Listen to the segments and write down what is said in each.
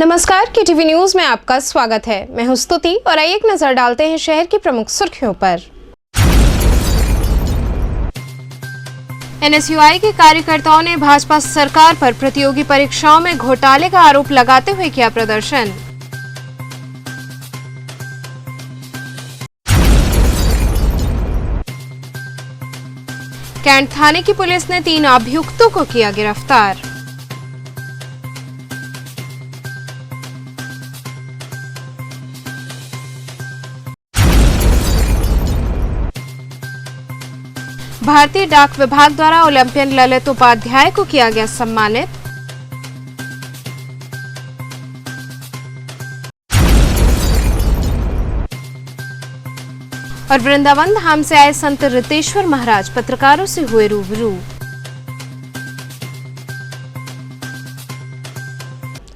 नमस्कार, KTV news में आपका स्वागत है। मैं हूं स्तुति और आइए एक नजर डालते हैं शहर की प्रमुख सुर्खियों पर। NSUI के कार्यकर्ताओं ने भाजपा सरकार पर प्रतियोगी परीक्षाओं में घोटाले का आरोप लगाते हुए किया प्रदर्शन। कैंट थाने की पुलिस ने 3 अभियुक्तों को किया गिरफ्तार। भारतीय डाक विभाग द्वारा ओलंपियन ललित उपाध्याय को किया गया सम्मानित। और वृंदावन धाम से आए संत रितेश्वर महाराज पत्रकारों से हुए रूबरू।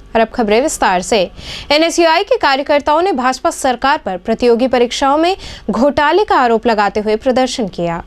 और अब खबरें विस्तार से। NSUI के कार्यकर्ताओं ने भाजपा सरकार पर प्रतियोगी परीक्षाओं में घोटाले का आरोप लगाते हुए प्रदर्शन किया।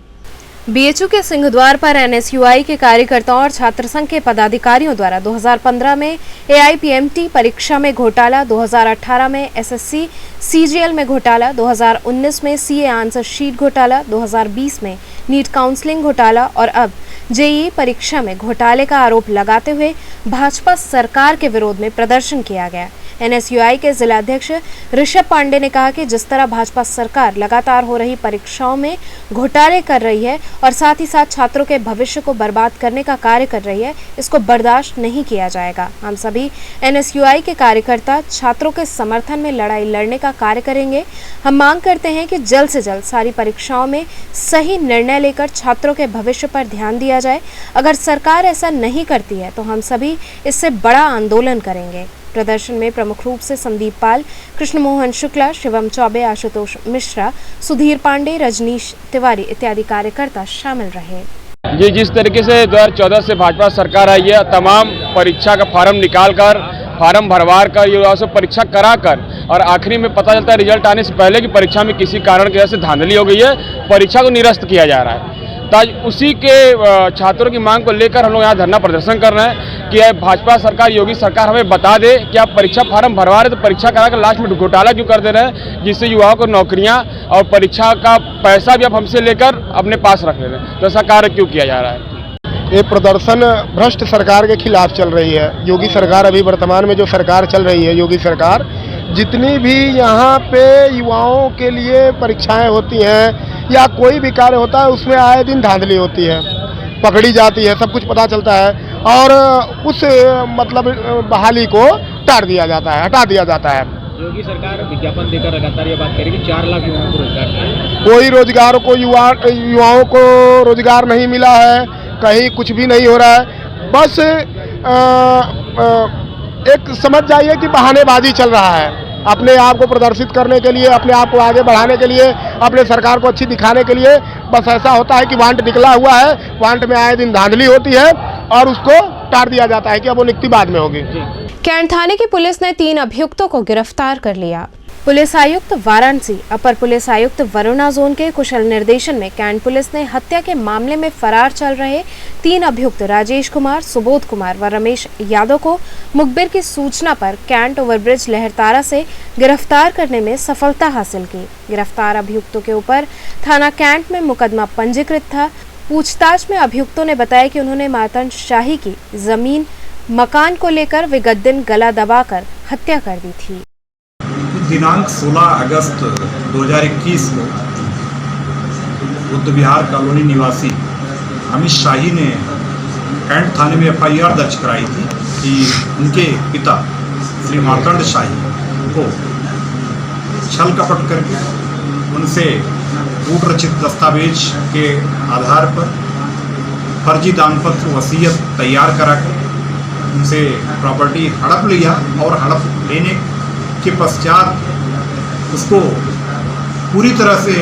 BHU के सिंहद्वार पर NSUI के कार्यकर्ताओं और छात्र संघ के पदाधिकारियों द्वारा 2015 में AIPMT परीक्षा में घोटाला, 2018 में SSC CGL में घोटाला, 2019 में CA आंसर शीट घोटाला, 2020 में नीट काउंसलिंग घोटाला और अब JEE परीक्षा में घोटाले का आरोप लगाते हुए भाजपा सरकार के विरोध में प्रदर्शन किया गया। NSUI के जिलाध्यक्ष ऋषभ पांडे ने कहा कि जिस तरह भाजपा सरकार लगातार हो रही परीक्षाओं में घोटाले कर रही है और साथ ही साथ छात्रों के भविष्य को बर्बाद करने का कार्य कर रही है, इसको बर्दाश्त नहीं किया जाएगा। हम सभी NSUI के कार्यकर्ता छात्रों के समर्थन में लड़ाई लड़ने का कार्य करेंगे। हम मांग करते हैं कि जल्द से जल्द सारी परीक्षाओं में सही निर्णय लेकर छात्रों के भविष्य पर ध्यान दिया जाए। अगर सरकार ऐसा नहीं करती है तो हम सभी इससे बड़ा आंदोलन करेंगे। प्रदर्शन में प्रमुख रूप से संदीप पाल, कृष्ण मोहन शुक्ला, शिवम चौबे, आशुतोष मिश्रा, सुधीर पांडे, रजनीश तिवारी इत्यादि कार्यकर्ता शामिल रहे। जी, जिस तरीके से 2014 से भाजपा सरकार आई है, तमाम परीक्षा का फार्म निकालकर, फार्म भरवा कर, युवाओं से परीक्षा कराकर और आखिरी में पता चलता है रिजल्ट आने से पहले कि परीक्षा में किसी कारण की वजह से धांधली हो गई है, परीक्षा को निरस्त किया जा रहा है। आज उसी के छात्रों की मांग को लेकर हम लोग यहाँ धरना प्रदर्शन कर रहे हैं कि भाजपा सरकार, योगी सरकार हमें बता दे कि आप परीक्षा फार्म भरवा रहे तो परीक्षा कराकर लास्ट में घोटाला क्यों कर दे रहे हैं, जिससे युवाओं को नौकरियां और परीक्षा का पैसा भी आप हमसे लेकर अपने पास रख ले रहे हैं। तो ऐसा कार्य क्यों किया जा रहा है? ये प्रदर्शन भ्रष्ट सरकार के खिलाफ चल रही है। योगी सरकार, अभी वर्तमान में जो सरकार चल रही है, योगी सरकार, जितनी भी यहाँ पे युवाओं के लिए परीक्षाएं होती हैं या कोई भी कार्य होता है, उसमें आए दिन धांधली होती है, पकड़ी जाती है, सब कुछ पता चलता है और उस मतलब बहाली को टाल दिया जाता है, हटा दिया जाता है। योगी सरकार विज्ञापन देकर लगातार ये बात करेगी 4 लाख युवाओं को रोजगार, कोई रोजगार को युवाओं को रोजगार नहीं मिला है, कहीं कुछ भी नहीं हो रहा है। बस एक समझ जाइए कि बहानेबाजी चल रहा है, अपने आप को प्रदर्शित करने के लिए, अपने आप को आगे बढ़ाने के लिए, अपने सरकार को अच्छी दिखाने के लिए। बस ऐसा होता है कि वांट निकला हुआ है, वांट में आए दिन धांधली होती है और उसको टाल दिया जाता है कि अब वो नियुक्ति बाद में होगी। कैंट थाने की पुलिस ने 3 अभियुक्तों को गिरफ्तार कर लिया। पुलिस आयुक्त वाराणसी, अपर पुलिस आयुक्त वरुणा जोन के कुशल निर्देशन में कैंट पुलिस ने हत्या के मामले में फरार चल रहे 3 अभियुक्त राजेश कुमार, सुबोध कुमार व रमेश यादव को मुखबिर की सूचना पर कैंट ओवरब्रिज लहरतारा से गिरफ्तार करने में सफलता हासिल की। गिरफ्तार अभियुक्तों के ऊपर थाना कैंट में मुकदमा पंजीकृत था। पूछताछ में अभियुक्तों ने बताया कि उन्होंने मातंड शाही की जमीन मकान को लेकर विगत दिन गला दबाकर हत्या कर दी थी। दिनांक 16 अगस्त 2021 को बुद्ध विहार कॉलोनी निवासी अमित शाही ने कैंट थाने में FIR दर्ज कराई थी कि उनके पिता श्री मार्तंड शाही को छल कपट करके उनसे कूट रचित दस्तावेज के आधार पर फर्जी दानपत्र वसीयत तैयार कराकर उनसे प्रॉपर्टी हड़प लिया और हड़प लेने के पश्चात उसको पूरी तरह से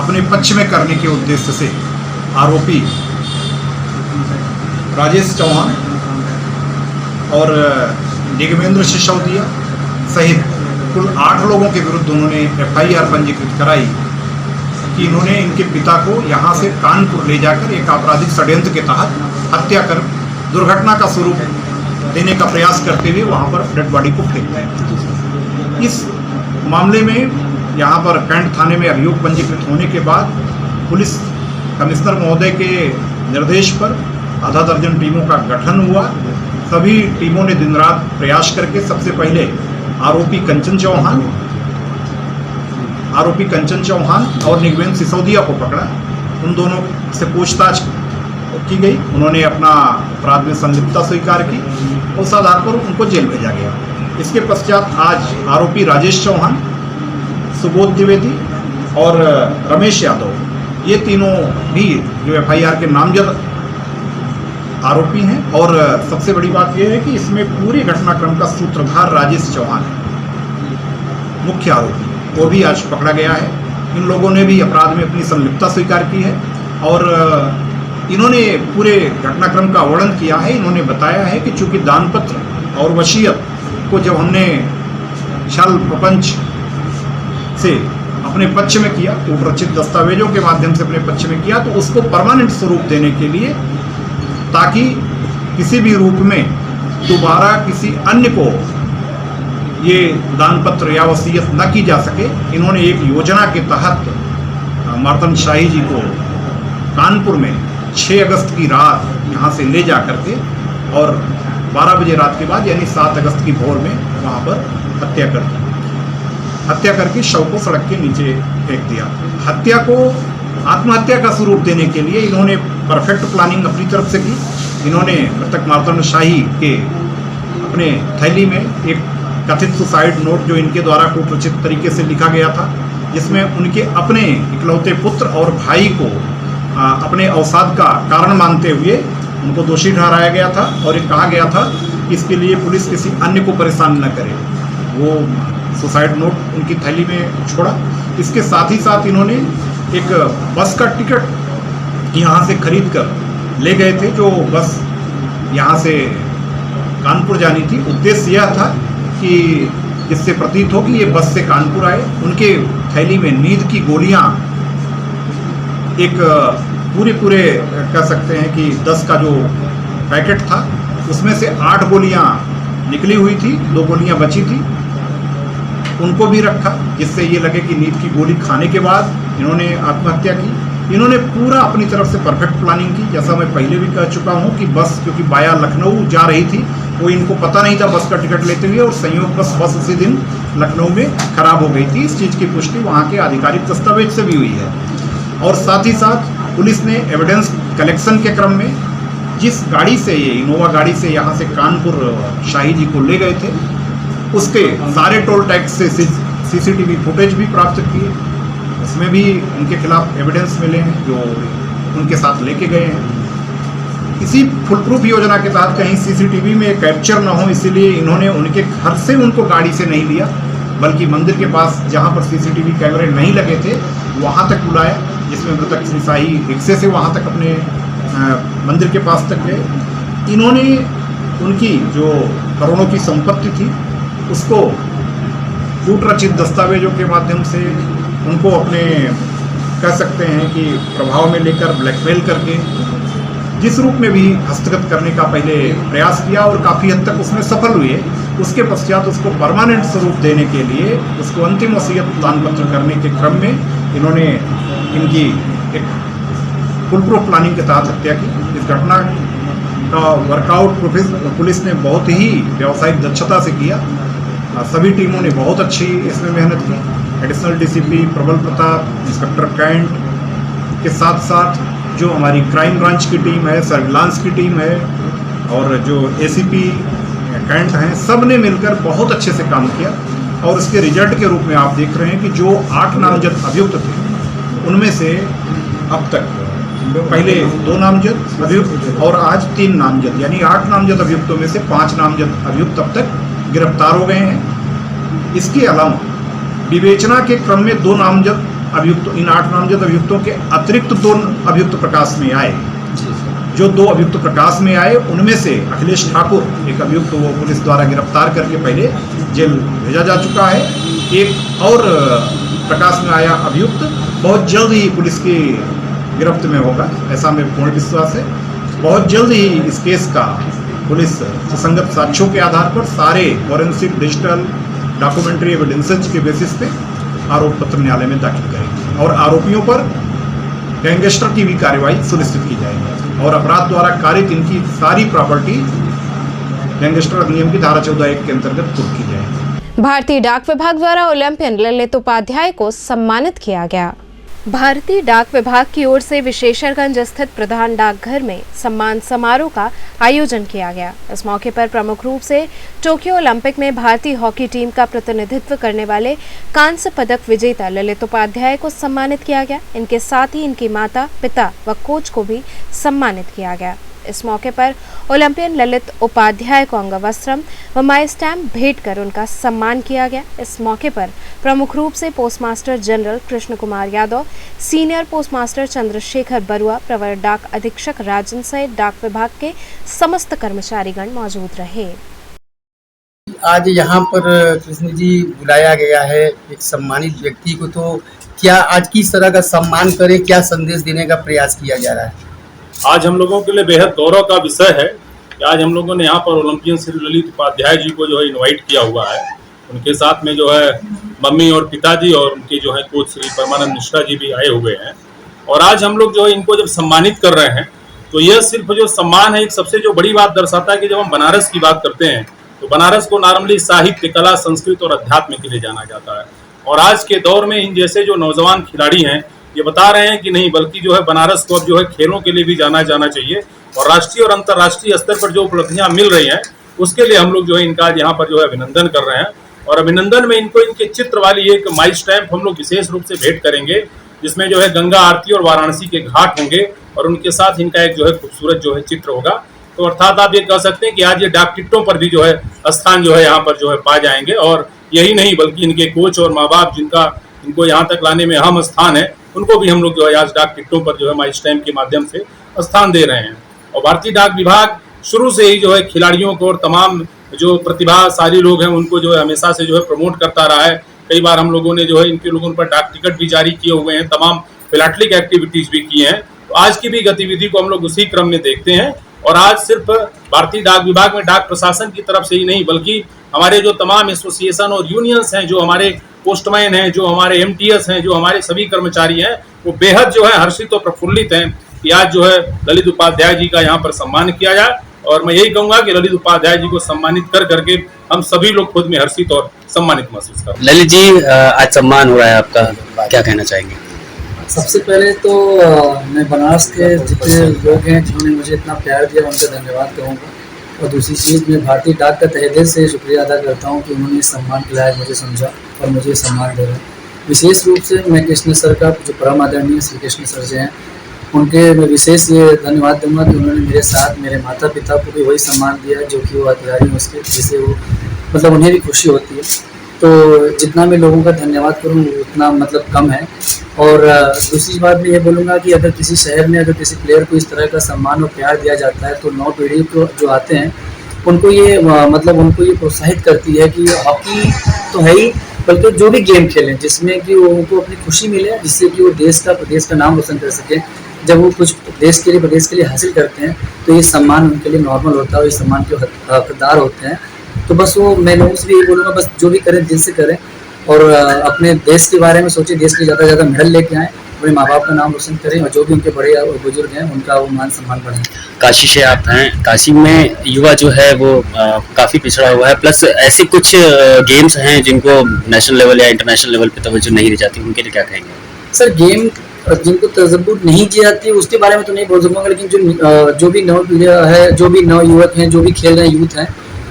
अपने पक्ष में करने के उद्देश्य से आरोपी राजेश चौहान और निगमेंद्र सिसोदिया सहित कुल 8 लोगों के विरुद्ध उन्होंने FIR पंजीकृत कराई कि इन्होंने इनके पिता को यहाँ से कानपुर ले जाकर एक आपराधिक षड्यंत्र के तहत हत्या कर दुर्घटना का स्वरूप देने का प्रयास करते हुए वहाँ पर डेड बॉडी को फेंक दिया। इस मामले में यहाँ पर कैंट थाने में अभियोग पंजीकृत होने के बाद पुलिस कमिश्नर महोदय के निर्देश पर आधा दर्जन टीमों का गठन हुआ। सभी टीमों ने दिन रात प्रयास करके सबसे पहले आरोपी कंचन चौहान और निगवेन सिसोदिया को पकड़ा। उन दोनों से पूछताछ की गई। उन्होंने अपना अपराध में संलिप्तता स्वीकार की। उस आधार पर उनको जेल भेजा गया। इसके पश्चात आज आरोपी राजेश चौहान, सुबोध द्विवेदी और रमेश यादव, ये तीनों भी जो FIR के नामजद आरोपी हैं। और सबसे बड़ी बात यह है कि इसमें पूरे घटनाक्रम का सूत्रधार राजेश चौहान है, मुख्य आरोपी, वो भी आज पकड़ा गया है। इन लोगों ने भी अपराध में अपनी संलिप्तता स्वीकार की है और इन्होंने पूरे घटनाक्रम का वर्णन किया है। इन्होंने बताया है कि चूंकि दानपत्र और वसीयत को जब हमने छल प्रपंच से अपने पक्ष में किया, कूटरचित दस्तावेजों के माध्यम से अपने पक्ष में किया, तो उसको परमानेंट स्वरूप देने के लिए, ताकि किसी भी रूप में दोबारा किसी अन्य को ये दानपत्र या वसीयत न की जा सके, इन्होंने एक योजना के तहत मार्तन शाही जी को कानपुर में 6 अगस्त की रात यहाँ से ले जा करके और 12 बजे रात के बाद यानी 7 अगस्त की भोर में वहाँ पर हत्या करके शव को सड़क के नीचे फेंक दिया। हत्या को आत्महत्या का स्वरूप देने के लिए इन्होंने परफेक्ट प्लानिंग अपनी तरफ से की। इन्होंने मृतक मार्तंड शाही के अपने थैली में एक कथित सुसाइड नोट, जो इनके द्वारा कूटरचित तरीके से लिखा गया था, जिसमें उनके अपने इकलौते पुत्र और भाई को अपने अवसाद का कारण मानते हुए उनको दोषी ठहराया गया था और ये कहा गया था कि इसके लिए पुलिस किसी अन्य को परेशान न करे। वो सुसाइड नोट उनकी थैली में छोड़ा। इसके साथ ही साथ इन्होंने एक बस का टिकट यहाँ से खरीद कर ले गए थे, जो बस यहाँ से कानपुर जानी थी। उद्देश्य यह था कि जिससे प्रतीत हो कि ये बस से कानपुर आए। उनके थैली में नींद की गोलियाँ, एक पूरे कह सकते हैं कि 10 का जो पैकेट था, उसमें से 8 गोलियाँ निकली हुई थी, 2 गोलियाँ बची थी, उनको भी रखा, जिससे ये लगे कि नींद की गोली खाने के बाद इन्होंने आत्महत्या की। इन्होंने पूरा अपनी तरफ से परफेक्ट प्लानिंग की। जैसा मैं पहले भी कह चुका हूँ कि बस क्योंकि बाया लखनऊ जा रही थी, वो इनको पता नहीं था बस का टिकट लेते हुए, और संयोग बस उसी दिन लखनऊ में खराब हो गई थी। इस चीज़ की पुष्टि वहाँ के आधिकारिक दस्तावेज से भी हुई है। और साथ ही साथ पुलिस ने एविडेंस कलेक्शन के क्रम में जिस गाड़ी से, ये इनोवा गाड़ी से यहाँ से कानपुर शाही जी को ले गए थे, उसके सारे टोल टैक्स से CCTV फुटेज भी प्राप्त किए। उसमें भी उनके खिलाफ एविडेंस मिले हैं जो उनके साथ लेके गए हैं। इसी फुल प्रूफ योजना के तहत कहीं CCTV में कैप्चर ना हो, इसीलिए इन्होंने उनके घर से उनको गाड़ी से नहीं लिया, बल्कि मंदिर के पास जहाँ पर CCTV कैमरे नहीं लगे थे वहाँ तक बुलाया, जिसमें मृतक श्री शाही रिक्शे से वहाँ तक अपने मंदिर के पास तक गए। इन्होंने उनकी जो करोड़ों की संपत्ति थी उसको कूटरचित दस्तावेजों के माध्यम से उनको अपने कह सकते हैं कि प्रभाव में लेकर ब्लैकमेल करके जिस रूप में भी हस्तगत करने का पहले प्रयास किया और काफ़ी हद तक उसमें सफल हुए। उसके पश्चात उसको परमानेंट स्वरूप देने के लिए उसको अंतिम वसीयत दानपत्र करने के क्रम में इन्होंने इनकी एक फुल प्रूफ प्लानिंग के तहत हत्या की। इस घटना का वर्कआउट पुलिस ने बहुत ही व्यावसायिक दक्षता से किया। सभी टीमों ने बहुत अच्छी इसमें मेहनत की। एडिशनल DCP प्रबल प्रताप, इंस्पेक्टर कैंट के साथ साथ जो हमारी क्राइम ब्रांच की टीम है, सर्विलांस की टीम है और जो ACP कैंट हैं, सब ने मिलकर बहुत अच्छे से काम किया। और इसके रिजल्ट के रूप में आप देख रहे हैं कि जो 8 नामजद अभियुक्त थे उनमें से अब तक पहले 2 नामजद अभियुक्त और आज 3 नामजद, यानी 8 नामजद अभियुक्तों में से 5 नामजद अभियुक्त अब तक गिरफ्तार हो गए हैं। इसके अलावा विवेचना के क्रम में 2 नामजद अभियुक्त, इन 8 नामजद अभियुक्तों के अतिरिक्त 2 अभियुक्त प्रकाश में आए। जो 2 अभियुक्त प्रकाश में आए उनमें से अखिलेश ठाकुर, एक अभियुक्त, वो पुलिस द्वारा गिरफ्तार करके पहले जेल भेजा जा चुका है। एक और प्रकाश में आया अभियुक्त बहुत जल्द ही पुलिस की गिरफ्त में होगा, ऐसा मेरे पूर्ण विश्वास है। बहुत जल्द ही इस केस का पुलिस सुसंगत साक्ष्यों के आधार पर सारे फॉरेंसिक डिजिटल डॉक्यूमेंट्री एविडेंसेज के बेसिस पे आरोप पत्र न्यायालय में दाखिल करेगी और आरोपियों पर गैंगस्टर की भी कार्रवाई सुनिश्चित की जाएगी और अपराध द्वारा कारित इनकी सारी प्रॉपर्टी गैंगस्टर अधिनियम की धारा 14(1) के अंतर्गत कुर्क की जाएगी। भारतीय डाक विभाग द्वारा ओलंपियन ललित उपाध्याय को सम्मानित किया गया। भारतीय डाक विभाग की ओर से विशेषरगंज स्थित प्रधान डाकघर में सम्मान समारोह का आयोजन किया गया। इस मौके पर प्रमुख रूप से टोक्यो ओलंपिक में भारतीय हॉकी टीम का प्रतिनिधित्व करने वाले कांस्य पदक विजेता ललित उपाध्याय को सम्मानित किया गया। इनके साथ ही इनकी माता, पिता व कोच को भी सम्मानित किया गया। इस मौके पर ओलंपियन ललित उपाध्याय को अंगवस्त्रम व माई स्टैम्प भेंट कर उनका सम्मान किया गया। इस मौके पर प्रमुख रूप से postmaster general Krishna Kumar Yadav, senior postmaster Chandrashekhar Barua, प्रवर डाक अधीक्षक राजन सहित डाक विभाग के समस्त कर्मचारीगण मौजूद रहे। आज यहाँ पर कृष्ण जी बुलाया गया है एक सम्मानित व्यक्ति को, तो क्या आज किस तरह का सम्मान करें, क्या संदेश देने का प्रयास किया जा रहा है? आज हम लोगों के लिए बेहद गौरव का विषय है कि आज हम लोगों ने यहाँ पर ओलंपियन श्री ललित उपाध्याय जी को जो है इनवाइट किया हुआ है। उनके साथ में जो है मम्मी और पिताजी और उनके जो है कोच श्री परमानंद मिश्रा जी भी आए हुए हैं। और आज हम लोग जो है इनको जब सम्मानित कर रहे हैं तो यह सिर्फ जो सम्मान है एक सबसे जो बड़ी बात दर्शाता है कि जब हम बनारस की बात करते हैं तो बनारस को नॉर्मली साहित्य, कला, संस्कृत और अध्यात्म के लिए जाना जाता है। और आज के दौर में इन जैसे जो नौजवान खिलाड़ी हैं ये बता रहे हैं कि नहीं, बल्कि जो है बनारस को अब जो है खेलों के लिए भी जाना चाहिए। और राष्ट्रीय और अंतर्राष्ट्रीय स्तर पर जो उपलब्धियां मिल रही हैं उसके लिए हम लोग जो है इनका यहाँ पर जो है अभिनंदन कर रहे हैं। और अभिनंदन में इनको इनके चित्र वाली एक माई स्टैम्प हम लोग विशेष रूप से भेंट करेंगे, जिसमें जो है गंगा आरती और वाराणसी के घाट होंगे और उनके साथ इनका एक जो है खूबसूरत जो है चित्र होगा। तो अर्थात आप ये कह सकते हैं कि आज ये डाक टिकटों पर भी जो है स्थान जो है यहाँ पर जो है पा जाएंगे। और यही नहीं बल्कि इनके कोच और माँ बाप जिनका इनको यहाँ तक लाने में अहम स्थान है, उनको भी हम लोग जो है आज डाक टिकटों पर जो है माई स्टैम्प के माध्यम से स्थान दे रहे हैं। और भारतीय डाक विभाग शुरू से ही जो है खिलाड़ियों को और तमाम जो प्रतिभाशाली लोग हैं उनको जो है हमेशा से जो है प्रमोट करता रहा है। कई बार हम लोगों ने जो है इनके लोगों पर डाक टिकट भी जारी किए हुए हैं, तमाम फिलैटलिक एक्टिविटीज भी की हैं। तो आज की भी गतिविधि को हम लोग उसी क्रम में देखते हैं। और आज सिर्फ भारतीय डाक विभाग में डाक प्रशासन की तरफ से ही नहीं बल्कि हमारे जो तमाम एसोसिएशन और यूनियंस हैं, जो हमारे पोस्टमैन हैं, जो हमारे MTS हैं, जो हमारे सभी कर्मचारी हैं, वो बेहद जो है हर्षित और प्रफुल्लित हैं कि आज जो है ललित उपाध्याय जी का यहाँ पर सम्मान किया जाए। और मैं यही कहूंगा कि ललित उपाध्याय जी को सम्मानित कर करके हम सभी लोग खुद में हर्षित और सम्मानित महसूस करते हैं। ललित जी, आज सम्मान हो रहा है आपका, क्या कहना चाहेंगे? सबसे पहले तो मैं बनारस के जितने लोग हैं जिन्होंने मुझे इतना प्यार दिया उनका धन्यवाद कहूँगा। और दूसरी चीज़ मैं भारतीय डाक का तहे दिल से शुक्रिया अदा करता हूँ कि उन्होंने इस सम्मान के लायक मुझे समझा और मुझे सम्मान दे रहे हैं। विशेष रूप से मैं कृष्ण सर का जो परम आदरणीय श्री कृष्ण सर जी हैं उनके मैं विशेष ये धन्यवाद दूंगा कि उन्होंने मेरे साथ मेरे माता पिता को भी वही सम्मान दिया जो कि वो अधिकारी हैं उसके, जिससे वो मतलब उन्हें भी खुशी होती है। तो जितना मैं लोगों का धन्यवाद करूँ उतना मतलब कम है। और दूसरी बात मैं ये बोलूँगा कि अगर किसी शहर में अगर किसी प्लेयर को इस तरह का सम्मान और प्यार दिया जाता है तो नौ पीढ़ी को जो आते हैं उनको ये मतलब उनको ये प्रोत्साहित करती है कि हॉकी तो है ही बल्कि जो भी गेम खेलें जिसमें कि उनको अपनी खुशी मिले, जिससे कि वो देश का प्रदेश का नाम रोशन कर सकें। जब वो कुछ देश के लिए प्रदेश के लिए हासिल करते हैं तो ये सम्मान उनके लिए नॉर्मल होता है और इस सम्मान के हकदार होते हैं। तो बस वो मैं लोगों से भी यही बोलूँगा, बस जो भी करें दिल से करें और अपने देश के बारे में सोचें, देश के ज़्यादा से ज़्यादा मेडल लेके आएँ, अपने माँ बाप का नाम रोशन करें और जो भी उनके बड़े और बुजुर्ग हैं उनका वो मान सम्मान बढ़ाएं। काशी से आप हैं, काशी में युवा जो है वो काफ़ी पिछड़ा हुआ है, प्लस ऐसे कुछ गेम्स हैं जिनको नेशनल लेवल या इंटरनेशनल लेवल पे तवज्जो नहीं दी जाती, उनके लिए क्या कहेंगे? सर, गेम जिनको तजब्बुत नहीं दी जाती उसके बारे में तो नहीं बोल सकूँगा, लेकिन जो भी नव पीढ़ी है, जो भी नव युवक हैं, जो भी खेल रहे हैं यूथ हैं,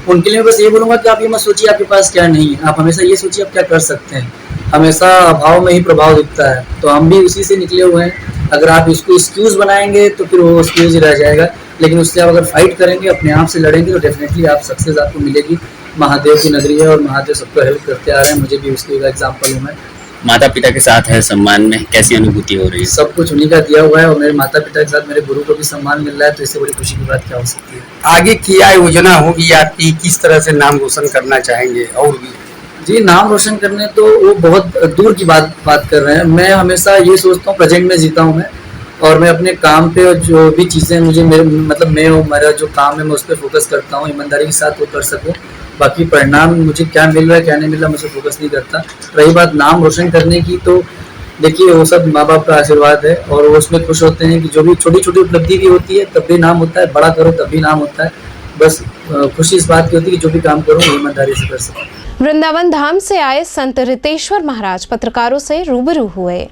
उनके लिए बस ये बोलूँगा कि आप ये मत सोचिए आपके पास क्या नहीं है, आप हमेशा ये सोचिए आप क्या कर सकते हैं। हमेशा अभाव में ही प्रभाव दिखता है, तो हम भी उसी से निकले हुए हैं। अगर आप इसको एक्सक्यूज़ बनाएंगे तो फिर वो एक्सक्यूज़ ही रह जाएगा, लेकिन उससे आप अगर फाइट करेंगे, अपने आप से लड़ेंगे तो डेफिनेटली आप सक्सेस आपको मिलेगी। महादेव की नगरी है और महादेव सबको हेल्प करते आ रहे हैं, मुझे भी उसकी एक एग्जाम्पल हूँ मैं। माता पिता के साथ है सम्मान में, कैसी अनुभूति हो रही है? सब कुछ उन्हीं का दिया हुआ है और मेरे माता पिता के साथ मेरे गुरु को भी सम्मान मिल रहा है, तो इससे बड़ी खुशी की बात क्या हो सकती है। आगे क्या योजना होगी आपकी, किस तरह से नाम रोशन करना चाहेंगे? और भी जी, नाम रोशन करने तो वो बहुत दूर की बात कर रहे हैं। मैं हमेशा ये सोचता हूँ, प्रेजेंट में जीता हूँ मैं, और मैं अपने काम पे और जो भी चीज़ें मुझे मेरे मतलब मैं और मेरा जो काम है मैं उस पर फोकस करता हूँ, ईमानदारी के साथ वो कर सकूँ। बाकी परिणाम मुझे क्या मिल रहा है क्या नहीं मिल रहा मुझे फोकस नहीं करता। रही बात नाम रोशन करने की, तो देखिए वो सब माँ बाप का आशीर्वाद है और वो उसमें खुश होते हैं कि जो भी छोटी छोटी उपलब्धि भी होती है तब भी नाम होता है, बड़ा करो तब भी नाम होता है। बस खुशी इस बात की होती है कि जो भी काम करो ईमानदारी से कर सकूँ। वृंदावन धाम से आए संत रितेश्वर महाराज पत्रकारों से रूबरू हुए।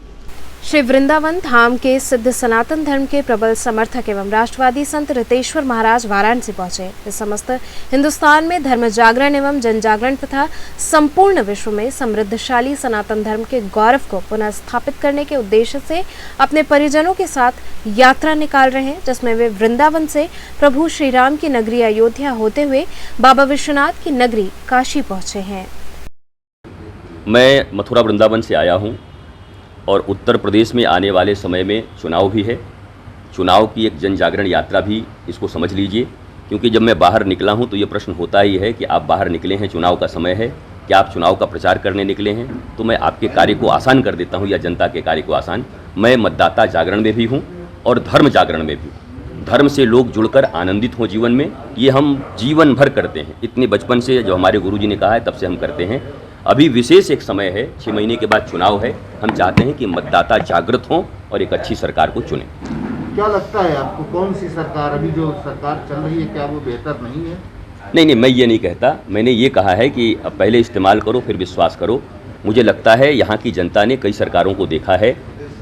श्री वृंदावन धाम के सिद्ध सनातन धर्म के प्रबल समर्थक एवं राष्ट्रवादी संत रितेश्वर महाराज वाराणसी पहुंचे। इस समस्त हिंदुस्तान में धर्म जागरण एवं जन जागरण तथा संपूर्ण विश्व में समृद्धशाली सनातन धर्म के गौरव को पुनः स्थापित करने के उद्देश्य से अपने परिजनों के साथ यात्रा निकाल रहे हैं, जिसमें वे वृंदावन से प्रभु श्री राम की नगरी अयोध्या होते हुए बाबा विश्वनाथ की नगरी काशी पहुंचे हैं। मैं मथुरा वृंदावन से आया हूँ और उत्तर प्रदेश में आने वाले समय में चुनाव भी है। चुनाव की एक जन जागरण यात्रा भी इसको समझ लीजिए, क्योंकि जब मैं बाहर निकला हूं तो ये प्रश्न होता ही है कि आप बाहर निकले हैं, चुनाव का समय है, क्या आप चुनाव का प्रचार करने निकले हैं? तो मैं आपके कार्य को आसान कर देता हूं या जनता के कार्य को आसान। मैं मतदाता जागरण में भी हूँ और धर्म जागरण में भी। धर्म से लोग जुड़कर आनंदित हों जीवन में, ये हम जीवन भर करते हैं। इतने बचपन से जो हमारे गुरुजी ने कहा है तब से हम करते हैं। अभी विशेष एक समय है, 6 महीने के बाद चुनाव है। हम चाहते हैं कि मतदाता जागृत हों और एक अच्छी सरकार को चुनें। क्या लगता है आपको, कौन सी सरकार, अभी जो सरकार चल रही है क्या वो बेहतर नहीं है? नहीं, मैं ये नहीं कहता। मैंने ये कहा है कि पहले इस्तेमाल करो फिर विश्वास करो। मुझे लगता है यहाँ की जनता ने कई सरकारों को देखा है,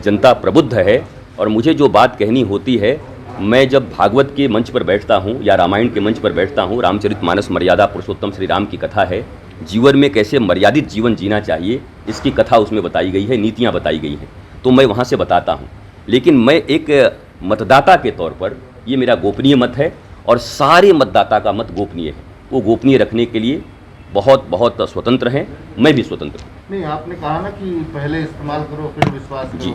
जनता प्रबुद्ध है और मुझे जो बात कहनी होती है, मैं जब भागवत के मंच पर बैठता हूँ या रामायण के मंच पर बैठता हूँ, रामचरितमानस मर्यादा पुरुषोत्तम श्री राम की कथा है, जीवन में कैसे मर्यादित जीवन जीना चाहिए इसकी कथा उसमें बताई गई है, नीतियाँ बताई गई हैं, तो मैं वहाँ से बताता हूँ। लेकिन मैं एक मतदाता के तौर पर ये मेरा गोपनीय मत है और सारे मतदाता का मत गोपनीय है। वो गोपनीय रखने के लिए बहुत स्वतंत्र हैं, मैं भी स्वतंत्र हूँ। नहीं, आपने कहा ना कि पहले इस्तेमाल करो फिर विश्वास करो। जी,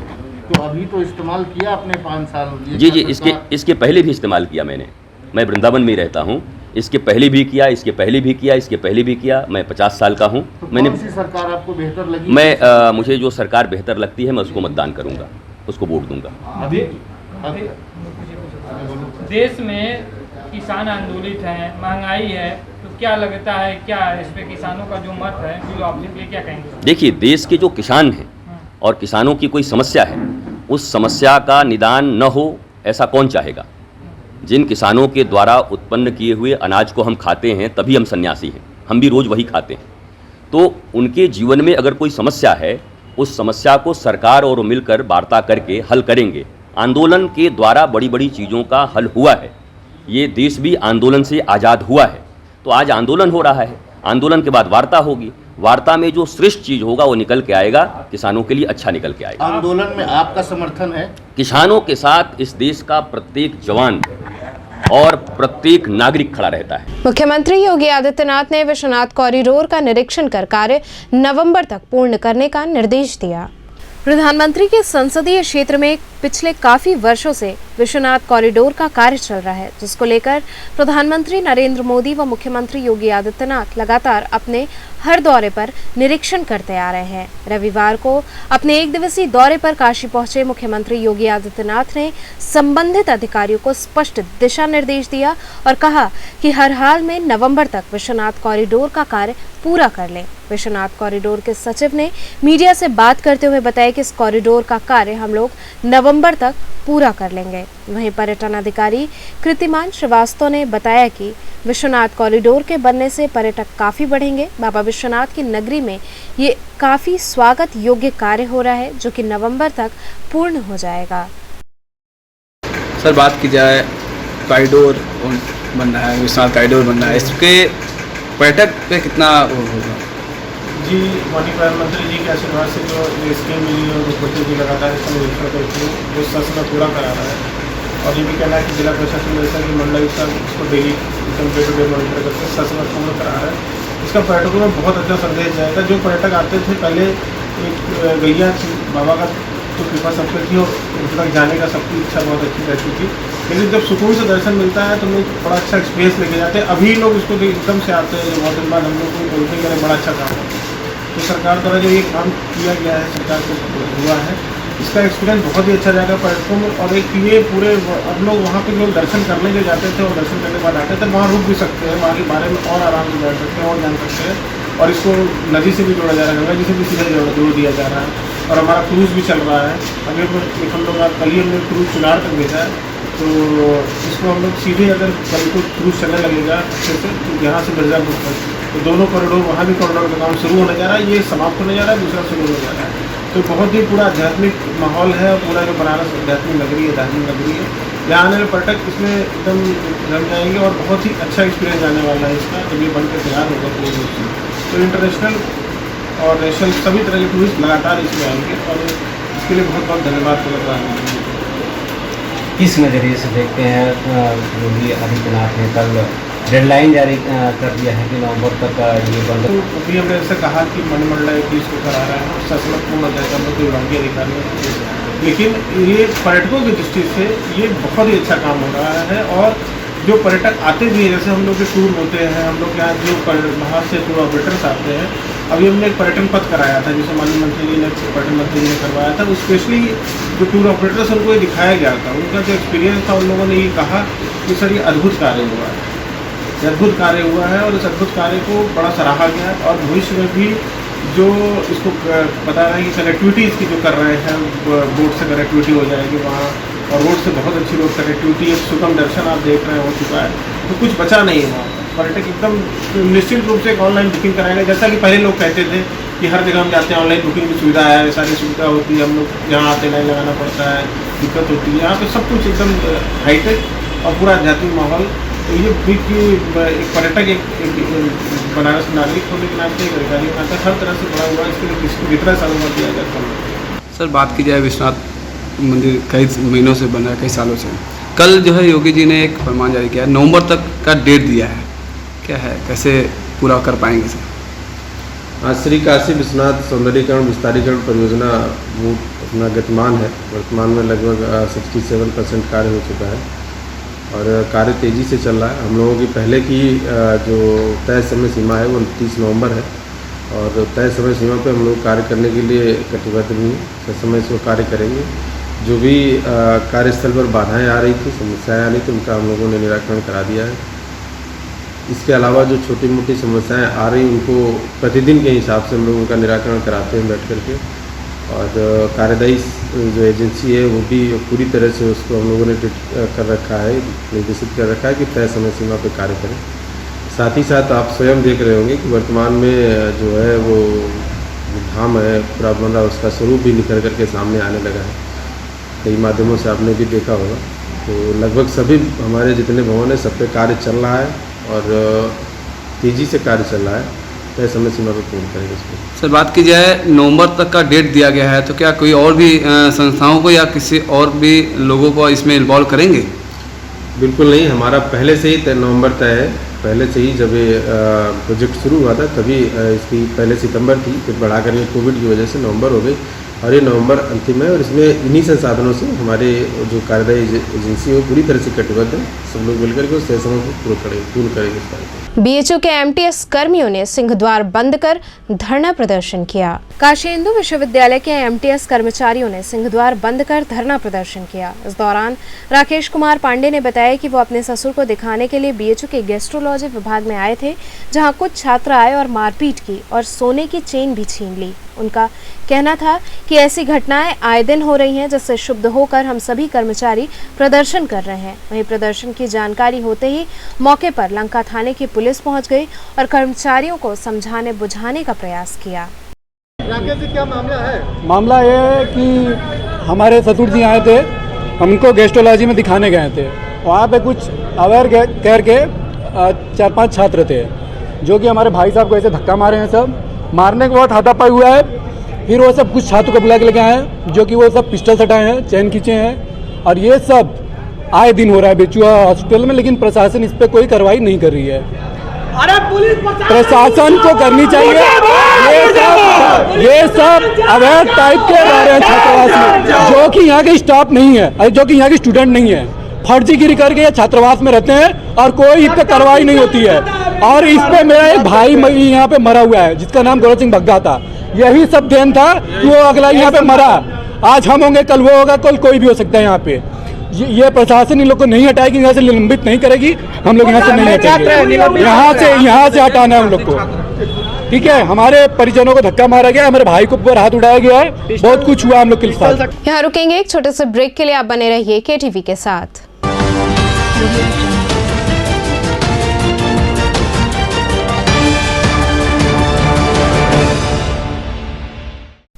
तो अभी तो इस्तेमाल किया आपने 5 साल। जी, इसके पहले भी इस्तेमाल किया मैंने। मैं वृंदावन में ही रहता हूँ, इसके पहले भी किया, इसके पहले भी किया, इसके पहले भी किया। मैं 50 साल का हूँ। तो मैंने कौन सी सरकार आपको बेहतर लगी? मुझे जो सरकार बेहतर लगती है मैं उसको मतदान करूँगा, उसको वोट दूंगा। अभी देश में किसान आंदोलित हैं, महंगाई है, तो क्या लगता है, क्या इस पे किसानों का जो मत है जो आपके लिए क्या कहेंगे? देखिए, देश के जो किसान हैं और किसानों की कोई समस्या है, उस समस्या का निदान न हो ऐसा कौन चाहेगा? जिन किसानों के द्वारा उत्पन्न किए हुए अनाज को हम खाते हैं तभी हम सन्यासी हैं, हम भी रोज़ वही खाते हैं। तो उनके जीवन में अगर कोई समस्या है, उस समस्या को सरकार और मिलकर वार्ता करके हल करेंगे। आंदोलन के द्वारा बड़ी बड़ी चीज़ों का हल हुआ है। ये देश भी आंदोलन से आज़ाद हुआ है। तो आज आंदोलन हो रहा है, आंदोलन के बाद वार्ता होगी, वार्ता में जो श्रेष्ठ चीज़ होगा वो निकल के आएगा, किसानों के लिए अच्छा निकल के आएगा। आंदोलन में आपका समर्थन है? किसानों के साथ इस देश का प्रत्येक जवान और प्रत्येक नागरिक खड़ा रहता है। मुख्यमंत्री योगी आदित्यनाथ ने विश्वनाथ कॉरिडोर का निरीक्षण कर कार्य नवंबर तक पूर्ण करने का निर्देश दिया। प्रधानमंत्री के संसदीय क्षेत्र में पिछले काफी वर्षों से विश्वनाथ कॉरिडोर का कार्य चल रहा है, जिसको लेकर प्रधानमंत्री नरेंद्र मोदी व मुख्यमंत्री योगी आदित्यनाथ लगातार अपने हर दौरे पर निरीक्षण करते आ रहे हैं। रविवार को अपने 1 दिवसीय दौरे पर काशी पहुंचे मुख्यमंत्री योगी आदित्यनाथ ने संबंधित अधिकारियों को स्पष्ट दिशा निर्देश दिया और कहा कि हर हाल में नवंबर तक विश्वनाथ कॉरिडोर का कार्य पूरा कर लें। विश्वनाथ कॉरिडोर के सचिव ने मीडिया से बात करते हुए बताया कि इस कॉरिडोर का कार्य हम लोग नवंबर तक पूरा कर लेंगे। वहीं पर्यटन अधिकारी कृतिमान श्रीवास्तव ने बताया कि विश्वनाथ कॉरिडोर के बनने से पर्यटक काफी बढ़ेंगे। बाबा विश्वनाथ की नगरी में ये काफी स्वागत योग्य कार्य हो रहा है, जो कि नवंबर तक पूर्ण हो जाएगा। सर, बात की जाए कॉरिडोर बन रहा है, विश्वनाथ कॉरिडोर बन रहा है, इसके पर्यटक पे कितना वो होगा? जी, माननीय प्रधानमंत्री जी के आशीर्वाद से जो ये स्कीम मिली है, मुख्यमंत्री जी लगातार इसका निरीक्षण करके वो सच पूरा करा रहा है। और ये भी कहना है कि जिला प्रशासन जैसा कि मंडल सब इसको daily day to day monitor करके सच पूरा करा रहा है। इसका पर्यटकों में बहुत अच्छा संदेश जाएगा। जो पर्यटक आते थे पहले, एक गैया थी बाबा का तो कृपा सबके थी और उन तक जाने का सबकी इच्छा बहुत अच्छी रहती थी, लेकिन जब सुकून से दर्शन मिलता है तो लोग बड़ा अच्छा एक्सपीरियंस लेके जाते हैं। अभी लोग इसको एकदम से आते हैं, जो बहुत दिन बाद हम लोग को बोलते हैं बड़ा अच्छा काम है। तो सरकार द्वारा जो ये काम किया गया है, सरकार को हुआ है, इसका एक्सपीरियंस बहुत ही अच्छा जाएगा पर्यटकों में। और एक ये पूरे अब लोग वहाँ पे लोग दर्शन करने के जाते थे और दर्शन करने के बाद आते थे, वहाँ रुक भी सकते हैं, वहाँ के बारे में और आराम से जान सकते हैं और जान सकते हैं। और इसको नदी से भी जोड़ा जा रहा है, गंगा जी से भी सीधे जोड़ दिया जा रहा है। और हमारा क्रूज़ भी चल रहा है। अभी हम लोग कल ही हमने क्रूज़ चुनार तक भेजा है, तो इसको हम लोग सीधे अगर कल को क्रूज़ चलने लगेगा अच्छे से, तो यहाँ से मिर्ज़ापुर तक, तो दोनों कॉरिडोर, वहाँ भी कॉरिडोर का काम शुरू होने जा रहा है, ये समाप्त होने जा रहा है, दूसरा शुरू होने जा रहा है। तो बहुत ही पूरा आध्यात्मिक माहौल है, और पूरा जो बनारस आध्यात्मिक नगरी है, धार्मिक नगरी है। यहाँ आने वाले पर्यटक इसमें एकदम रम जाएंगे और बहुत ही अच्छा एक्सपीरियंस आने वाला है इसका, जब ये बनकर तैयार होगा पूरी रूप से। तो इंटरनेशनल और नेशनल सभी तरह के टूरिस्ट लगातार इसमें आएंगे, और इसके लिए बहुत बहुत धन्यवाद करता हूँ। किस नज़रिए से देखते हैं योगी आदित्यनाथ ने कल डेडलाइन जारी कर दिया है कि नवंबर तक ये बंद? तो अभी हमने ऐसा कहा कि मंत्रिमंडल की इसको करा रहा है, शासन पूर्ण हो जाएगा, हम लोग विभागीय अधिकारियों, लेकिन ये पर्यटकों की दृष्टि से ये बहुत ही अच्छा काम हो रहा है। और जो पर्यटक आते भी हैं, जैसे हम लोग के टूर होते हैं, हम लोग यहाँ जो बाहर से टूर ऑपरेटर्स आते हैं, अभी हमने एक पर्यटन पथ कराया था, जिसे माननीय मंत्री जी ने, पर्यटन मंत्री जी ने करवाया था। स्पेशली जो टूर ऑपरेटर्स उनको ये दिखाया गया था, उनका जो एक्सपीरियंस था, उन लोगों ने ये कहा कि सर ये अद्भुत कार्य हुआ है, ये अद्भुत कार्य हुआ है, और इस अद्भुत कार्य को बड़ा सराहा गया। और भविष्य में भी जो इसको बता रहे हैं कि कनेक्टिविटी इसकी जो कर रहे हैं, बोट से कनेक्टिविटी हो जाएगी वहाँ, और रोड से बहुत अच्छी रोड कनेक्टिविटी, एक सुगम दर्शन आप देख रहे हैं हो चुका है, तो कुछ बचा नहीं है वहाँ। पर्यटक एकदम निश्चित रूप से एक ऑनलाइन बुकिंग कराएंगे, जैसा कि पहले लोग कहते थे कि हर जगह हम जाते हैं ऑनलाइन बुकिंग की सुविधा है, सारी सुविधा होती है, हम लोग यहाँ आते लाइन लगाना पड़ता है, दिक्कत होती है। यहाँ पे सब कुछ एकदम हाईटेक और पूरा आध्यात्मिक माहौल। तो ये एक पर्यटक एक बनारस नागरिक होने के नाते, एक अधिकारी के नाते हर तरह से बड़ा हुआ, इसके लिए किसको कितना सालों दिया जाता है। सर बात की जाए विश्वनाथ मंदिर कई महीनों से बन रहा है, कई सालों से। कल जो है योगी जी ने एक फरमान जारी किया है, नवंबर तक का डेट दिया है, क्या है, कैसे पूरा कर पाएंगे सर? आज श्री काशी विश्वनाथ सौंदर्यीकरण विस्तारीकरण परियोजना वो अपना गतिमान है। वर्तमान में लगभग 67% कार्य हो चुका है और कार्य तेज़ी से चल रहा है। हम लोगों की पहले की जो तय समय सीमा है वो 29 नवंबर है, और तय समय सीमा पे हम लोग कार्य करने के लिए कटिबद्ध भी हैं, समय से वो कार्य करेंगे। जो भी कार्यस्थल पर बाधाएं आ रही थी, समस्याएं आ रही थी, उनका हम लोगों ने निराकरण करा दिया है। इसके अलावा जो छोटी मोटी समस्याएं आ रही, उनको प्रतिदिन के हिसाब से हम लोग उनका निराकरण कराते हैं बैठ करके। और कार्यदायी जो एजेंसी है वो भी पूरी तरह से उसको हम लोगों ने कर रखा है, निर्देशित कर रखा है कि तय समय सीमा पर कार्य करें। साथ ही साथ आप स्वयं देख रहे होंगे कि वर्तमान में जो है वो धाम है पूरा बन रहा, उसका स्वरूप भी निकल करके सामने आने लगा है, कई माध्यमों से आपने भी देखा होगा। तो लगभग सभी हमारे जितने भवन हैं सब पे कार्य चल रहा है और तेज़ी से कार्य चल रहा है, तय समय सीमा पर पूर्ण करेंगे इसको। सर बात की जाए नवंबर तक का डेट दिया गया है, तो क्या कोई और भी संस्थाओं को या किसी और भी लोगों को इसमें इन्वॉल्व करेंगे? बिल्कुल नहीं, हमारा पहले से ही नवंबर तय है। पहले से ही जब ये प्रोजेक्ट शुरू हुआ था तभी इसकी पहले सितंबर थी, फिर बढ़ा कर कोविड की वजह से नवंबर हो गई और ये नवंबर अंतिम है। और इसमें इन्हीं संसाधनों से हमारे जो कार्यदायी एजेंसी है वो पूरी तरह से कटिबद्ध है, सब लोग मिलकर के उस तय समय को पूर्ण करेंगे इस कार्य को। बीएचयू के एमटीएस कर्मियों ने सिंहद्वार बंद कर धरना प्रदर्शन किया। काशी हिंदू विश्वविद्यालय के एमटीएस कर्मचारियों ने सिंहद्वार बंद कर धरना प्रदर्शन किया। इस दौरान राकेश कुमार पांडे ने बताया कि वो अपने ससुर को दिखाने के लिए बीएचयू के गैस्ट्रोलॉजी विभाग में आए थे, जहां कुछ छात्र आए और मारपीट की और सोने की चेन भी छीन ली। उनका कहना था कि ऐसी घटनाएं आए दिन हो रही हैं, जिससे क्षुब्ध होकर हम सभी कर्मचारी प्रदर्शन कर रहे हैं। वहीं प्रदर्शन की जानकारी होते ही मौके पर लंका थाने की पुलिस पहुंच गई और कर्मचारियों को समझाने बुझाने का प्रयास किया। राकेश जी, क्या मामला है? मामला ये है कि हमारे ससुर जी आए थे, हमको गैस्ट्रोलॉजी में दिखाने गए थे। वहाँ पे कुछ अवेयर कह के 4-5 छात्र थे जो कि हमारे भाई साहब को ऐसे धक्का मारे हैं। सब मारने के बाद हाथापाई हुआ है। फिर वो सब कुछ छात्रों को बुला के लेके आए हैं, जो कि वो सब पिस्टल सटाए हैं, चैन खींचे हैं, और ये सब आए दिन हो रहा है बेचुआ हॉस्पिटल में, लेकिन प्रशासन इस पर कोई कार्रवाई नहीं कर रही है। अरे पुलिस प्रशासन को करनी चाहिए। ये सब अवैध टाइप के रह रहे हैं छात्रावास में, जो कि यहाँ के स्टाफ नहीं है, जो कि यहाँ के स्टूडेंट नहीं है, फर्जीगिरी करके ये छात्रावास में रहते हैं और कोई इस पर कार्रवाई नहीं होती है। और इस पे मेरा एक भाई यहाँ पे मरा हुआ है, जिसका नाम गौरव सिंह बग्गा था। यही सब देन था कि वो अगला यहाँ पे मरा। आज हम होंगे, कल वो होगा, कल कोई भी हो सकता है यहाँ पे। ये प्रशासन इन लोग को नहीं हटाएगी, यहाँ से निलंबित नहीं करेगी, हम लोग यहाँ से नहीं हटेंगे। यहाँ से हटाना है हम लोग को, ठीक है। हमारे परिजनों को धक्का मारा गया, हमारे भाई को ऊपर हाथ उठाया गया है, बहुत कुछ हुआ हम लोग के साथ। यहाँ रुकेंगे एक छोटे से ब्रेक के लिए, आप बने रहिए KTV के साथ।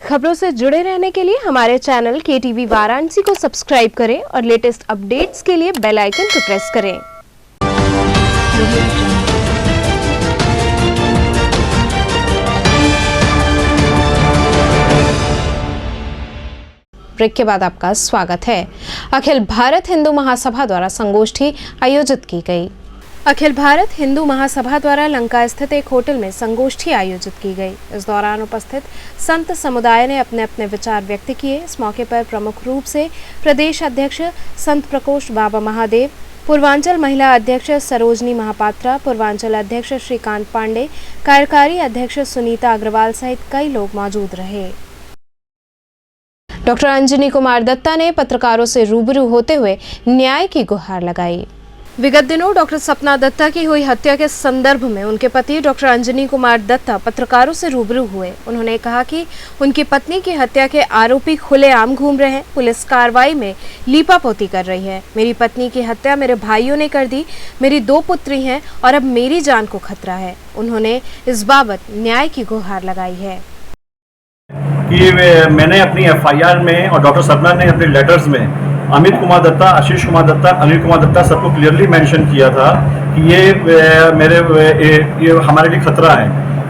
खबरों से जुड़े रहने के लिए हमारे चैनल KTV वाराणसी को सब्सक्राइब करें और लेटेस्ट अपडेट्स के लिए बेल आइकन को प्रेस करें। ब्रेक के बाद आपका स्वागत है। अखिल भारत हिंदू महासभा द्वारा संगोष्ठी आयोजित की गई। अखिल भारत हिंदू महासभा द्वारा लंका स्थित एक होटल में संगोष्ठी आयोजित की गई। इस दौरान उपस्थित संत समुदाय ने अपने अपने विचार व्यक्त किए। इस मौके पर प्रमुख रूप से प्रदेश अध्यक्ष संत प्रकोष्ठ बाबा महादेव, पूर्वांचल महिला अध्यक्ष सरोजनी महापात्रा, पूर्वांचल अध्यक्ष श्रीकांत पांडे, कार्यकारी अध्यक्ष सुनीता अग्रवाल सहित कई लोग मौजूद रहे। डॉक्टर अंजनी कुमार दत्ता ने पत्रकारों से रूबरू होते हुए न्याय की गुहार लगाई। विगत दिनों डॉक्टर सपना दत्ता की हुई हत्या के संदर्भ में उनके पति डॉक्टर अंजनी कुमार दत्ता पत्रकारों से रूबरू हुए। उन्होंने कहा कि उनकी पत्नी की हत्या के आरोपी खुलेआम घूम रहे हैं, पुलिस कार्रवाई में लीपापोती कर रही है। मेरी पत्नी की हत्या मेरे भाइयों ने कर दी, मेरी 2 पुत्री हैं और अब मेरी जान को खतरा है। उन्होंने इस बाबत न्याय की गुहार लगाई है कि मैंने अपनी FIR में और डॉक्टर सपना ने अपने लेटर्स में अमित कुमार दत्ता, आशीष कुमार दत्ता, अनिल कुमार दत्ता सबको क्लियरली मेंशन किया था कि ये हमारे लिए खतरा है।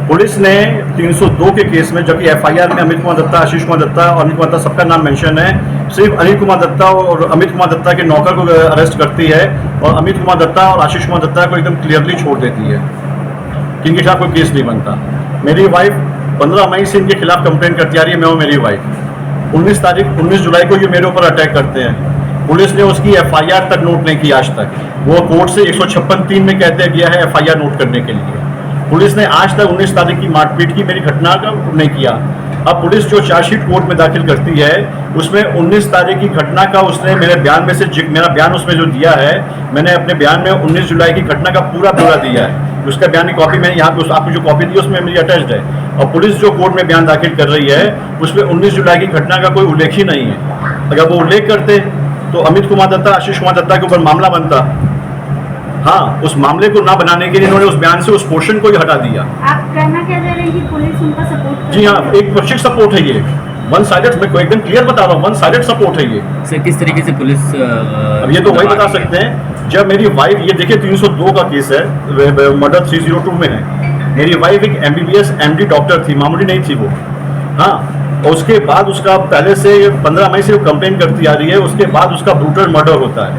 पुलिस ने 302 के केस में, जबकि FIR में अमित कुमार दत्ता, आशीष कुमार दत्ता और अनिल कुमार दत्ता सबका नाम मेंशन है, सिर्फ अनिल कुमार दत्ता और अमित कुमार दत्ता के नौकर को अरेस्ट करती है और अमित कुमार दत्ता और आशीष कुमार दत्ता को एकदम क्लियरली छोड़ देती है कि इनके खिलाफ कोई केस नहीं बनता। मेरी वाइफ 15 मई से इनके खिलाफ कंप्लेंट करती आ रही है, मैं और मेरी वाइफ। 19 जुलाई को ये मेरे ऊपर अटैक करते हैं। पुलिस ने उसकी FIR तक नोट नहीं की आज तक। वो कोर्ट से 156(3) में कहते गया है FIR नोट करने के लिए। पुलिस ने आज तक 19 तारीख की मारपीट की मेरी घटना का नहीं किया। अब पुलिस जो चार्जशीट कोर्ट में दाखिल करती है उसमें 19 तारीख की घटना का उसने मेरे बयान में से मेरा बयान उसमें जो दिया है, मैंने अपने बयान में 19 जुलाई की घटना का पूरा ब्यौरा दिया है। उसका बयान की कॉपी मैंने यहाँ पे आपको जो कॉपी दी उसमें मेरी अटैच्ड है। और पुलिस जो कोर्ट में बयान दाखिल कर रही है उसमें 19 जुलाई की घटना का कोई उल्लेख ही नहीं है। अगर वो उल्लेख करते तो अमित कुमार दत्ता, आशीष कुमार दत्ता के ऊपर मामला बनता। हाँ, उस मामले को ना बनाने के लिए इन्होंने उस बयान से उस पोर्शन को ही हटा दिया। आप कहना क्या चाह रहे हैं कि पुलिस उनका सपोर्ट? जी हाँ, एक पक्षिक सपोर्ट है ये, वन साइडेड। मैं एकदम क्लियर बता रहा हूँ, वन साइडेड सपोर्ट है ये। सर किस तरीके से पुलिस अब ये तो वही बता सकते हैं जब मेरी वाइफ, ये देखिए 302 का केस है, मर्डर 302 में है। मेरी वाइफ एक MBBS MD डॉक्टर थी, मामूली नहीं थी वो। हाँ, और उसके बाद उसका पहले से 15 मई से वो कंप्लेन करती आ रही है, उसके बाद उसका ब्रूटल मर्डर होता है।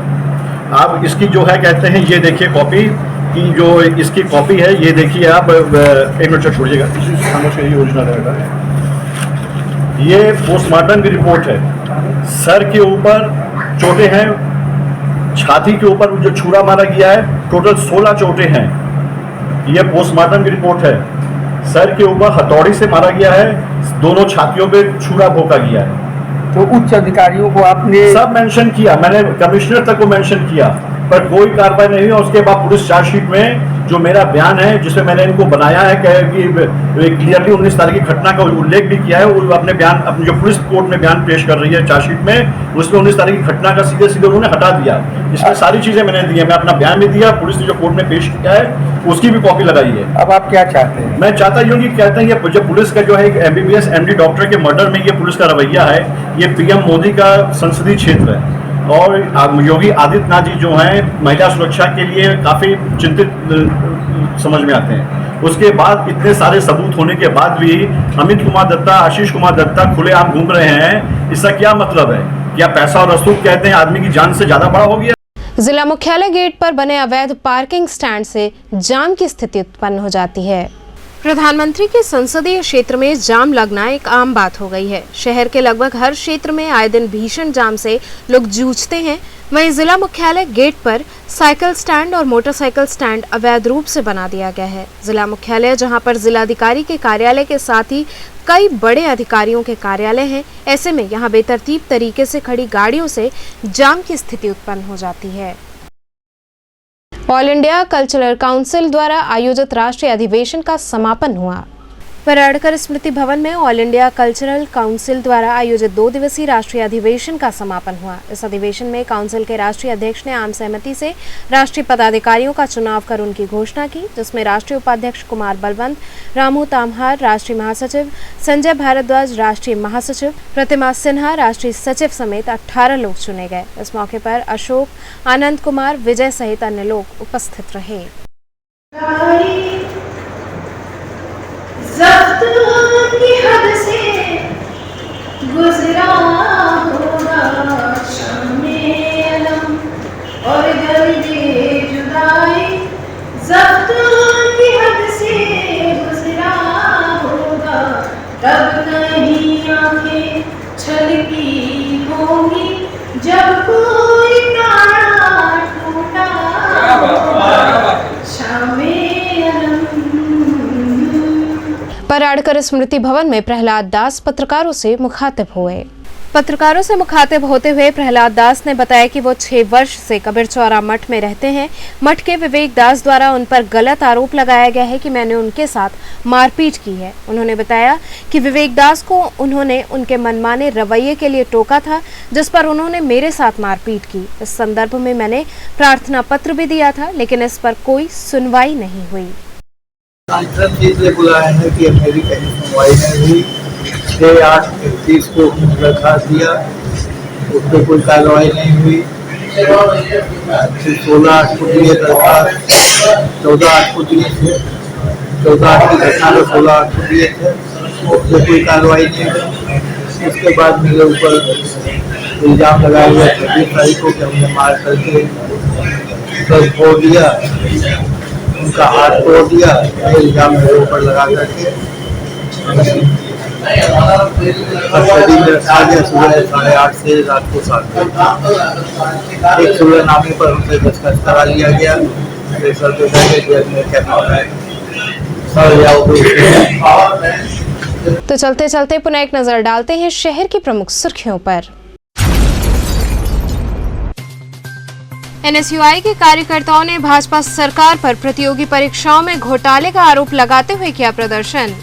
आप इसकी जो है कहते हैं, ये देखिए कॉपी की, जो इसकी कॉपी है ये देखिए आप, एक मिनट छोड़िएगा, ये ओरिजिनल रहेगा। ये पोस्टमार्टम की रिपोर्ट है। सर के ऊपर चोटें हैं, छाती के ऊपर जो छुरा मारा गया है, टोटल 16 चोटें हैं। ये पोस्टमार्टम की रिपोर्ट है। सर के ऊपर हथौड़ी से मारा गया है, दोनों छातियों पे छुरा भोंका गया है। तो उच्च अधिकारियों को आपने सब मेंशन किया, मैंने कमिश्नर तक को मेंशन किया, पर कोई कार्रवाई नहीं हुई। उसके बाद पुलिस चार्जशीट में जो मेरा बयान है, जिसमें मैंने इनको बनाया है कि क्लियरली 19 तारीख की घटना का उल्लेख भी किया है, वो अपने बयान, अपने जो पुलिस कोर्ट में बयान पेश कर रही है चार्जशीट में, उसमें 19 तारीख की घटना का सीधे सीधे उन्होंने हटा दिया। इसमें सारी चीजें मैंने दी है, मैं अपना बयान भी दिया, पुलिस ने जो कोर्ट में पेश किया है उसकी भी कॉपी लगाई है। अब आप क्या चाहते हैं? मैं चाहता हूँ कि कहते हैं ये जो पुलिस का जो है MBBS MD डॉक्टर के मर्डर में ये पुलिस का रवैया है, ये PM मोदी का संसदीय क्षेत्र है और योगी आदित्यनाथ जी जो हैं महिला सुरक्षा के लिए काफ़ी चिंतित समझ में आते हैं। उसके बाद इतने सारे सबूत होने के बाद भी अमित कुमार दत्ता, आशीष कुमार दत्ता खुलेआम घूम रहे हैं। इसका क्या मतलब है? क्या पैसा और रसूख कहते हैं आदमी की जान से ज़्यादा बड़ा हो गया? जिला मुख्यालय गेट पर बने अवैध पार्किंग स्टैंड से जाम की स्थिति उत्पन्न हो जाती है। प्रधानमंत्री के संसदीय क्षेत्र में जाम लगना एक आम बात हो गई है। शहर के लगभग हर क्षेत्र में आए दिन भीषण जाम से लोग जूझते हैं। वहीं जिला मुख्यालय गेट पर साइकिल स्टैंड और मोटरसाइकिल स्टैंड अवैध रूप से बना दिया गया है। जिला मुख्यालय जहां पर जिलाधिकारी के कार्यालय के साथ ही कई बड़े अधिकारियों के कार्यालय हैं, ऐसे में यहां बेतरतीब तरीके से खड़ी गाड़ियों से जाम की स्थिति उत्पन्न हो जाती है। ऑल इंडिया कल्चरल काउंसिल द्वारा आयोजित राष्ट्रीय अधिवेशन का समापन हुआ। पराड़कर स्मृति भवन में ऑल इंडिया कल्चरल काउंसिल द्वारा आयोजित 2 दिवसीय राष्ट्रीय अधिवेशन का समापन हुआ। इस अधिवेशन में काउंसिल के राष्ट्रीय अध्यक्ष ने आम सहमति से राष्ट्रीय पदाधिकारियों का चुनाव कर उनकी घोषणा की, जिसमें राष्ट्रीय उपाध्यक्ष कुमार बलवंत, रामू तामहार राष्ट्रीय महासचिव, संजय भारद्वाज राष्ट्रीय महासचिव, प्रतिमा सिन्हा राष्ट्रीय सचिव समेत 18 लोग चुने गए। इस मौके पर अशोक, आनंद कुमार, विजय सहित अन्य लोग उपस्थित रहे। की हद से गुजरा होगा शामे अलम और दर्दे जुदाई, ज़ब्त की हद से गुजरा होगा, तब कहीं आंखें छलकी होंगी जब कोई तारा टूटा शामे अलम। पराड़कर स्मृति भवन में प्रहलाद दास पत्रकारों से मुखातिब हुए। पत्रकारों से मुखातिब होते हुए प्रहलाद दास ने बताया कि वो 6 वर्ष से कबीरचौरा मठ में रहते हैं। मठ के विवेक दास द्वारा उन पर गलत आरोप लगाया गया है कि मैंने उनके साथ मारपीट की है। उन्होंने बताया कि विवेक दास को उन्होंने उनके मनमाने रवैये के लिए टोका था, जिस पर उन्होंने मेरे साथ मारपीट की। इस संदर्भ में मैंने प्रार्थना पत्र भी दिया था, लेकिन इस पर कोई सुनवाई नहीं हुई। इसलिए बुलाया है कि मेरी कहीं सुनवाई नहीं हुई। 6/8/31 को दरखास्त दिया, उस पर कोई कार्रवाई नहीं हुई। फिर 16/8 को दिए दरखास्त, 14/8 को दिए थे, 14/8 की घटना में 16/8 को दिए थे, उस पर कोई कार्रवाई नहीं हुई। उसके बाद मेरे ऊपर इल्ज़ाम लगाया गया 26 तारीख को कि हमने मार करके सर फोड़ दिया, उनका हाथ तोड़ दिया। इल्जाम मेरे ऊपर लगा करके सुबह 8:30 से रात को 7 बजे एक सुलहनामे पर उनसे दस्तखत करा लिया गया। मेरे सर पे जेल में तो चलते चलते पुनः एक नजर डालते हैं शहर की प्रमुख सुर्खियों पर। एनएसयूआई के कार्यकर्ताओं ने भाजपा सरकार पर प्रतियोगी परीक्षाओं में घोटाले का आरोप लगाते हुए किया प्रदर्शन।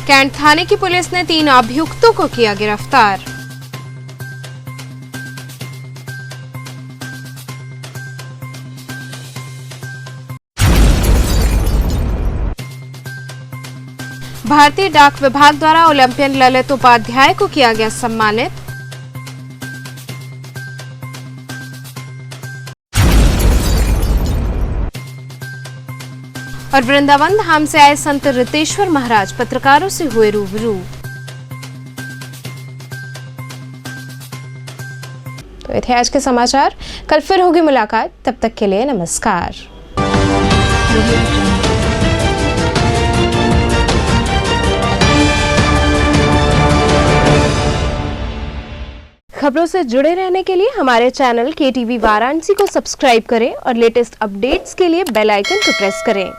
कैंट थाने की पुलिस ने 3 अभियुक्तों को किया गिरफ्तार। भारतीय डाक विभाग द्वारा ओलंपियन ललित उपाध्याय को किया गया सम्मानित। और वृंदावन धाम से आए संत रितेश्वर महाराज पत्रकारों से हुए रूबरू। तो ये थे आज के समाचार। कल फिर होगी मुलाकात, तब तक के लिए नमस्कार। खबरों से जुड़े रहने के लिए हमारे चैनल KTV वाराणसी को सब्सक्राइब करें और लेटेस्ट अपडेट्स के लिए बेल आइकन को प्रेस करें।